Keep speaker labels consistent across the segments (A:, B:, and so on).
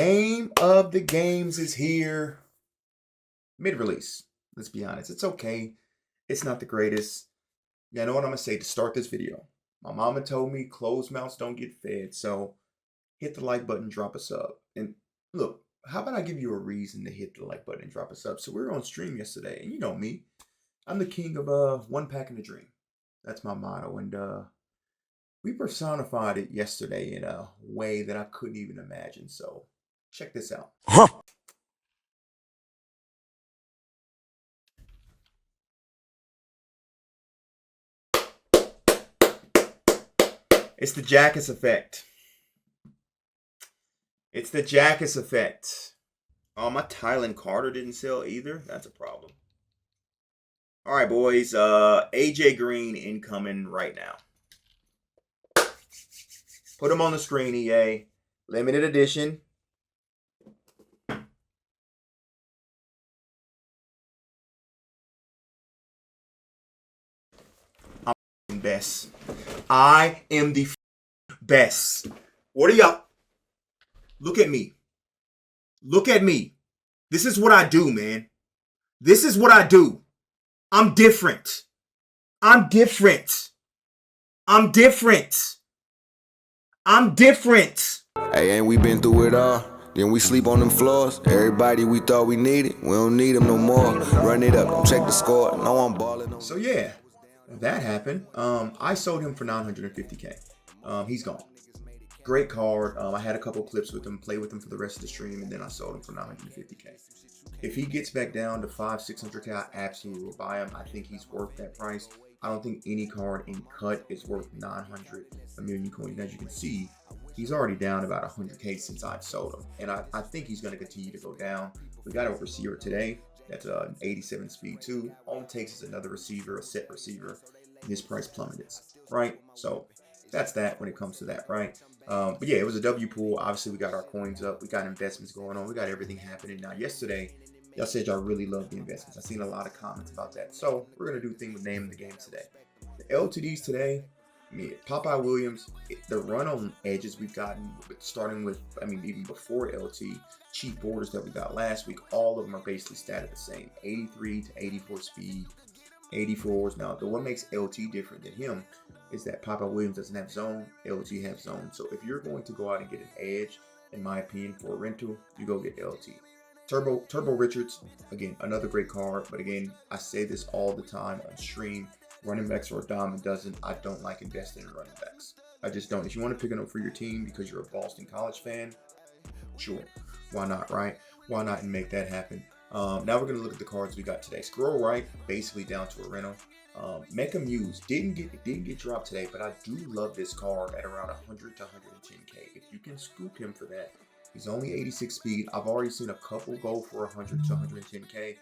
A: Name of the games is here. Mid-release. Let's be honest. It's okay. It's not the greatest. Yeah, I know what I'm going to say to start this video. My mama told me closed mouths don't get fed. So hit the like button, drop a sub. And look, how about I give you a reason to hit the like button and drop a sub? So we were on stream yesterday. And you know me. I'm the king of one pack in a dream. That's my motto. And we personified it yesterday in a way that I couldn't even imagine. So check this out. Huh. It's the Jackass effect. It's the Jackass effect. Oh, my Tylen Carter didn't sell either. That's a problem. All right, boys. AJ Green incoming right now. Put him on the screen, EA. Limited edition. I'm the best. I am the best. What are y'all? Look at me. Look at me. This is what I do, man. This is what I do. I'm different. I'm different. I'm different. I'm different.
B: Hey, ain't we been through it all? Then we sleep on them floors. Everybody we thought we needed, we don't need them no more. Run it up, don't check the score. No, I'm balling.
A: So yeah, that happened. I sold him for $950K. He's gone. Great card. I had a couple clips with him, play with him for the rest of the stream, and then I sold him for $950K. If he gets back down to $500-600K, I absolutely will buy him. I think he's worth that price. I don't think any card in cut is worth 900 a million coins. As you can see, he's already down about 100K since I've sold him, and I think he's going to continue to go down. We got a receiver today. That's an 87 speed too. All it takes is another receiver, a set receiver, and his price plummeted, right? So that's that when it comes to that, right? But yeah, it was a W pool. Obviously, we got our coins up. We got investments going on. We got everything happening. Now, yesterday, y'all said y'all really love the investments. I've seen a lot of comments about that. So we're going to do a thing with name of the game today. The LTDs today, Popeye Williams, the run on edges we've gotten, starting with, even before LT, cheap borders that we got last week, all of them are basically statted the same. 83 to 84 speed, 84s. Now, what makes LT different than him is that Popeye Williams doesn't have zone, LT has zone. So if you're going to go out and get an edge, in my opinion, for a rental, you go get LT. Turbo Richards, again, another great card. But again, I say this all the time on stream. Running backs are a dime a dozen. I don't like investing in running backs. I just don't. If you want to pick it up for your team because you're a Boston College fan, sure. Why not, right? Why not and make that happen? Now we're going to look at the cards we got today. Squirrel Right, basically down to a rental. Mecha Muse didn't get dropped today, but I do love this card at around 100 to 110K. If you can scoop him for that, he's only 86 speed. I've already seen a couple go for 100 to 110K.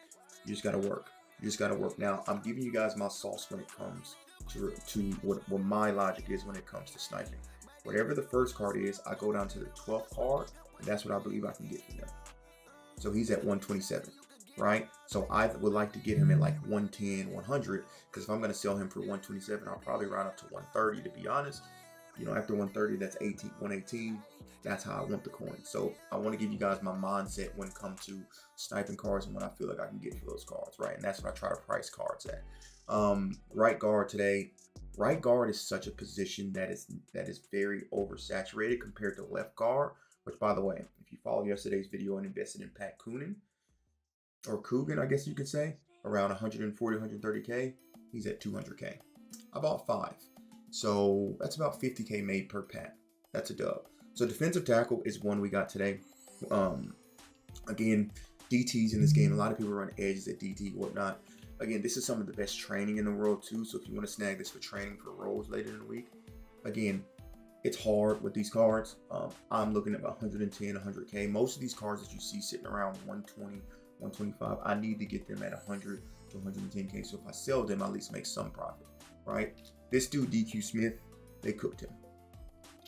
A: You just got to work. You just got to work. Now, I'm giving you guys my sauce when it comes to what my logic is when it comes to sniping. Whatever the first card is, I go down to the 12th card, and that's what I believe I can get from them. So he's at 127, right? So I would like to get him at like 110, 100, because if I'm going to sell him for 127, I'll probably round up to 130, to be honest. You know, after 130, that's 118. That's how I want the coin. So I want to give you guys my mindset when it comes to sniping cards and what I feel like I can get for those cards, right? And that's what I try to price cards at. Right guard today. Right guard is such a position that is very oversaturated compared to left guard, which, by the way, if you follow yesterday's video and invested in Pat Coonan, or Coogan, I guess you could say, around 140, 130K, he's at 200K. I bought 5. So that's about 50K made per pack. That's a dub. So defensive tackle is one we got today. Again, DTs in this game. A lot of people run edges at DT, whatnot. Again, this is some of the best training in the world too. So if you want to snag this for training for roles later in the week, again, it's hard with these cards. I'm looking at about 110, 100K. Most of these cards that you see sitting around 120, 125, I need to get them at 100 to 110K. So if I sell them, I at least make some profit, right? This dude, DQ Smith, they cooked him.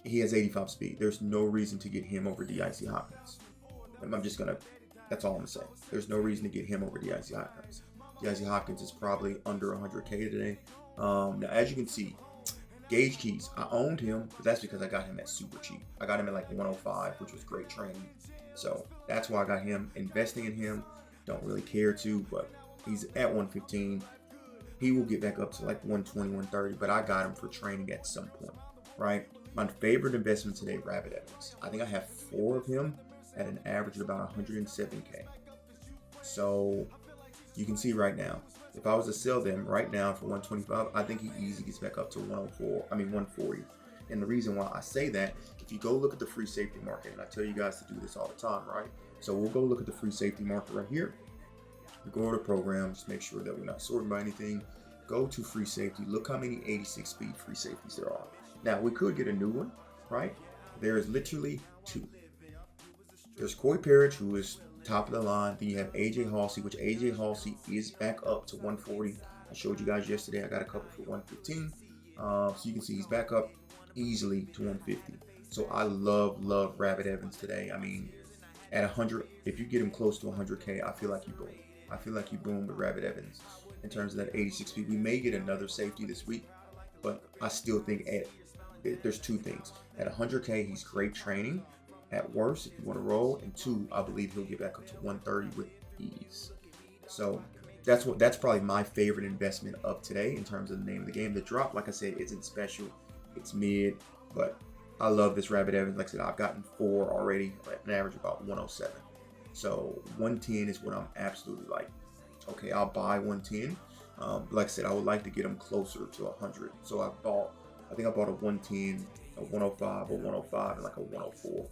A: He has 85 speed. There's no reason to get him over DIC Hopkins. That's all I'm gonna say. There's no reason to get him over DIC Hopkins. DIC Hopkins is probably under 100K today. Now, as you can see, Gage Keys, I owned him, but that's because I got him at super cheap. I got him at like 105, which was great training. So that's why I got him. Investing in him, don't really care to, but he's at 115. He will get back up to like 120, 130, but I got him for training at some point, right? My favorite investment today, Rabbit Evans. I think I have 4 of him at an average of about 107K. So you can see right now, if I was to sell them right now for 125, I think he easily gets back up to 140. And the reason why I say that, if you go look at the free safety market, and I tell you guys to do this all the time, right? So we'll go look at the free safety market right here. We go to the program, just make sure that we're not sorting by anything. Go to free safety, look how many 86 speed free safeties there are. Now we could get a new one, right? There is literally 2. There's Corey Parrish, who is top of the line. Then you have AJ Halsey, which AJ Halsey is back up to 140. I showed you guys yesterday, I got a couple for 115. So you can see he's back up easily to 150. So I love Rabbit Evans today. I mean, at 100, if you get him close to 100K, I feel like you boom. I feel like you boom with Rabbit Evans in terms of that 86 speed. We may get another safety this week, but I still think there's 2 things. At 100K, he's great training. At worst, if you want to roll, and 2, I believe he'll get back up to 130 with ease. So that's probably my favorite investment of today in terms of the name of the game. The drop, like I said, isn't special. It's mid, but I love this Rabbit Evans. Like I said, I've gotten 4 already at an average of about 107. So 110 is what I'm absolutely like. Okay, I'll buy 110. Like I said, I would like to get them closer to 100. So I think I bought a 110, a 105, a 105, and like a 104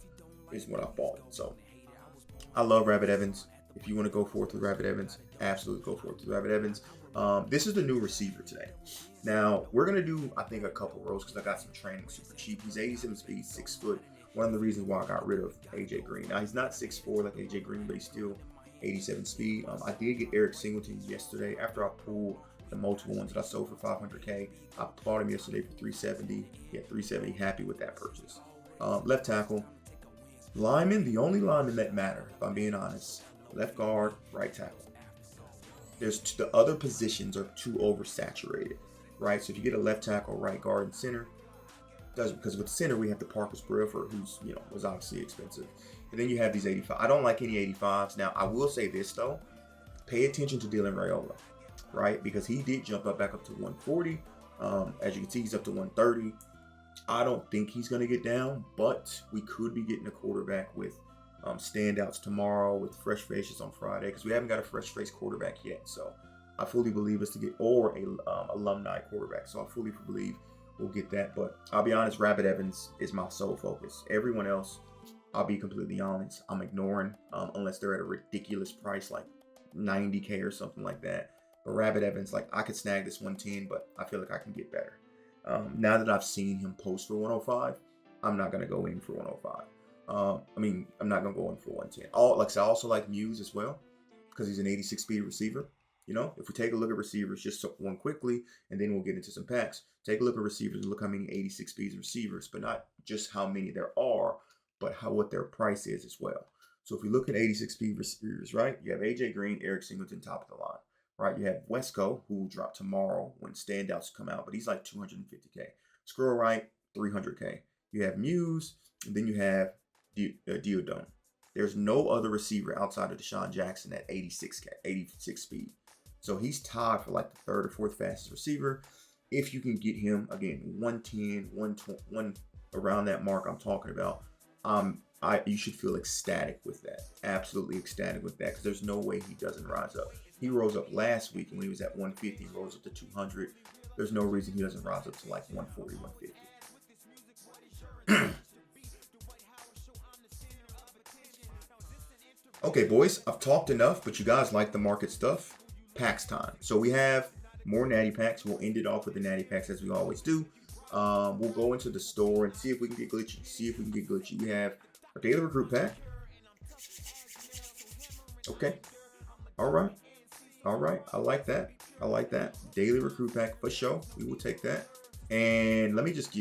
A: is what I bought. So I love Rabbit Evans. If you want to go forth with Rabbit Evans, absolutely go forth with Rabbit Evans. This is the new receiver today. Now, we're going to do, I think, a couple rows because I got some training super cheap. He's 87 speed, 6 foot. One of the reasons why I got rid of AJ Green. Now, he's not 6'4" like AJ Green, but he's still 87 speed. I did get Eric Singleton yesterday after I pulled the multiple ones that I sold for 500K. I bought him yesterday for 370. Yeah, 370. Happy with that purchase. Left tackle. Lineman, the only linemen that matter, if I'm being honest. Left guard, right tackle. The other positions are too oversaturated, right? So if you get a left tackle, right guard, and center, because with center we have the Parker's Bradford, who's was obviously expensive, and then you have these 85. I don't like any 85s. Now I will say this though, pay attention to Dylan Raiola, right? Because he did jump back up to 140. As you can see, he's up to 130. I don't think he's going to get down, but we could be getting a quarterback with standouts tomorrow, with fresh faces on Friday, because we haven't got a fresh face quarterback yet. So I fully believe us to get, or a alumni quarterback. So I fully believe we'll get that. But I'll be honest, Rabbit Evans is my sole focus. Everyone else, I'll be completely honest, I'm ignoring unless they're at a ridiculous price like 90K or something like that. But Rabbit Evans, like I could snag this 110, but I feel like I can get better. Now that I've seen him post for 105, I'm not going to go in for 105. I'm not going to go in for 110. Like I said, I also like Muse as well because he's an 86 speed receiver. If we take a look at receivers, just one quickly, and then we'll get into some packs. Take a look at receivers and look how many 86 speed receivers, but not just how many there are, but what their price is as well. So if we look at 86 speed receivers, right, you have AJ Green, Eric Singleton, top of the line. Right, you have Wesco, who will drop tomorrow when standouts come out, but he's like 250K. Squirrel Wright, 300K. You have Muse, and then you have Diodone. There's no other receiver outside of Deshaun Jackson at 86 speed. So he's tied for like the 3rd or 4th fastest receiver. If you can get him, again, 110, 120, around that mark I'm talking about, you should feel ecstatic with that. Absolutely ecstatic with that, because there's no way he doesn't rise up. He rose up last week, and when he was at 150, he rose up to 200. There's no reason he doesn't rise up to like 140, 150. Okay, boys, I've talked enough, but you guys like the market stuff. Packs time. So we have more natty packs. We'll end it off with the natty packs as we always do. We'll go into the store and see if we can get glitchy. We have our daily recruit pack. Okay. All right. I like that. Daily recruit pack for sure. We will take that. And let me just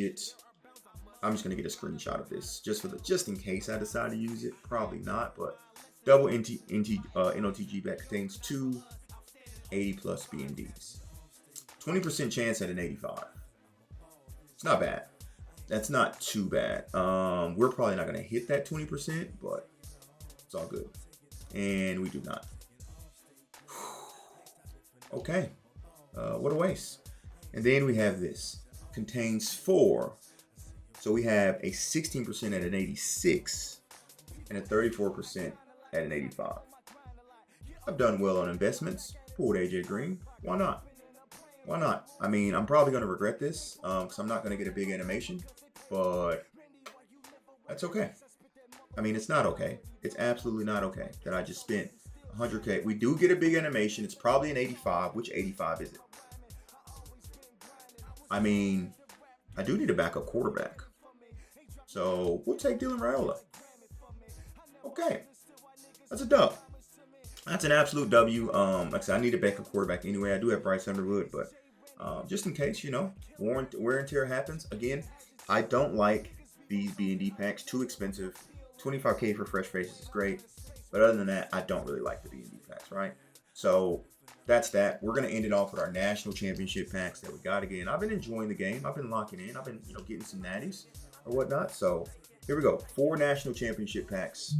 A: I'm just gonna get a screenshot of this just in case I decide to use it. Probably not, but double NOTG pack contains 2 80 plus BMDs. 20% chance at an 85. It's not bad. That's not too bad. We're probably not gonna hit that 20%, but It's all good. And we do not. Okay. What a waste. And then we have this. Contains 4. So we have a 16% at an 86 and a 34% at an 85. I've done well on investments. Pulled AJ Green. Why not? Why not? I mean, I'm probably going to regret this because I'm not going to get a big animation, but that's okay. I mean, it's not okay. It's absolutely not okay that I just spent 100K. We do get a big animation. It's probably an 85. Which 85 is it? I mean, I do need a backup quarterback. So we'll take Dylan Raiola. Okay. That's a dub. That's an absolute W. Like I said, I need a backup quarterback anyway. I do have Bryce Underwood, but just in case, you know, wear and tear happens. Again, I don't like these B&D packs. Too expensive. 25K for fresh faces is great. But other than that, I don't really like the B&D packs, right? So that's that. We're going to end it off with our national championship packs that we got again. I've been enjoying the game. I've been locking in. I've been, you know, getting some natties or whatnot. So here we go. 4 national championship packs.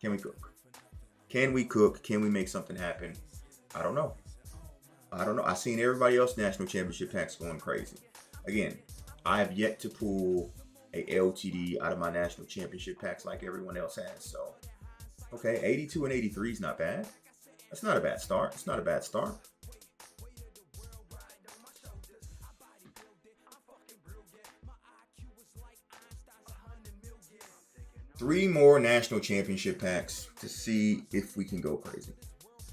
A: Can we cook? Can we cook? Can we make something happen? I don't know. I don't know. I've seen everybody else national championship packs going crazy. Again, I have yet to pull a LTD out of my national championship packs like everyone else has. So, okay, 82 and 83 is not bad. That's not a bad start. It's not a bad start. Three more national championship packs to see if we can go crazy.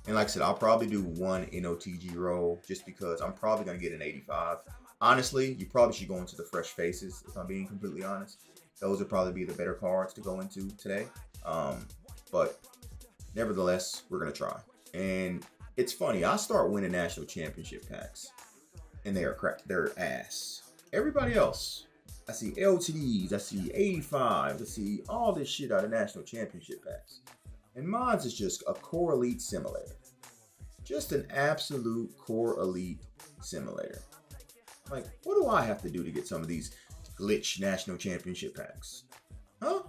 A: And like I said, I'll probably do one NOTG roll just because I'm probably going to get an 85. Honestly, you probably should go into the fresh faces, if I'm being completely honest. Those would probably be the better cards to go into today. But nevertheless, we're going to try. And it's funny, I start winning national championship packs, and they are crap. They're ass. Everybody else, I see LTDs, I see 85, I see all this shit out of national championship packs. And mods is just a core elite simulator. Just an absolute core elite simulator. Like, what do I have to do to get some of these glitch national championship packs? Huh?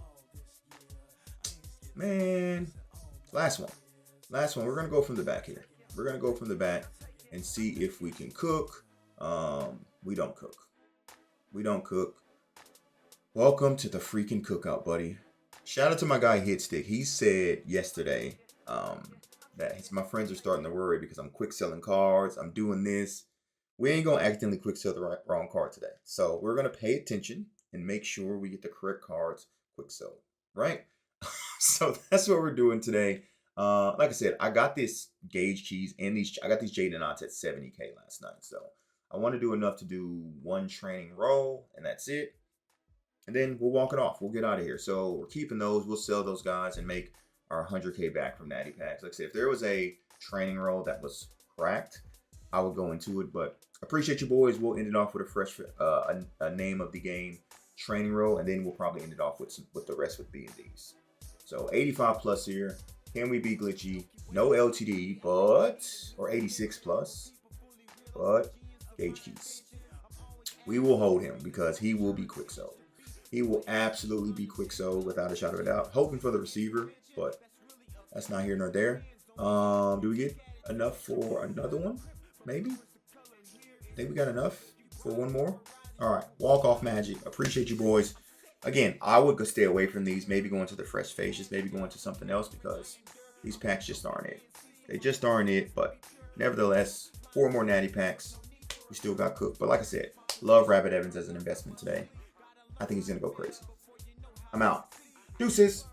A: Man. Last one. Last one. We're going to go from the back here. We're going to go from the back and see if we can cook. We don't cook. We don't cook. Welcome to the freaking cookout, buddy. Shout out to my guy Hitstick. He said yesterday that my friends are starting to worry because I'm quick selling cards. I'm doing this. We ain't going to accidentally quick sell the wrong card today. So we're going to pay attention and make sure we get the correct cards quick sell, right? So that's what we're doing today. Like I said, I got this gauge keys and I got these Jaden odds at 70K last night. So I want to do enough to do one training roll, and that's it. And then we'll walk it off. We'll get out of here. So we're keeping those. We'll sell those guys and make our 100K back from natty packs. Like I said, if there was a training roll that was cracked, I would go into it. But appreciate you boys. We'll end it off with a fresh a name of the game training roll, and then we'll probably end it off with the rest with B&Ds. So 85 plus here. Can we be glitchy? No LTD, or 86 plus, but gauge keys. We will hold him because he will be quick sold. He will absolutely be quick sold without a shadow of a doubt. Hoping for the receiver, but that's not here nor there. Do we get enough for another one? Maybe. Think we got enough for one more? All right, walk off magic. Appreciate you boys. Again, I would stay away from these. Maybe go into the fresh faces. Maybe go into something else because these packs just aren't it. They just aren't it. But nevertheless, 4 more natty packs. We still got cooked. But like I said, love Rabbit Evans as an investment today. I think he's going to go crazy. I'm out. Deuces.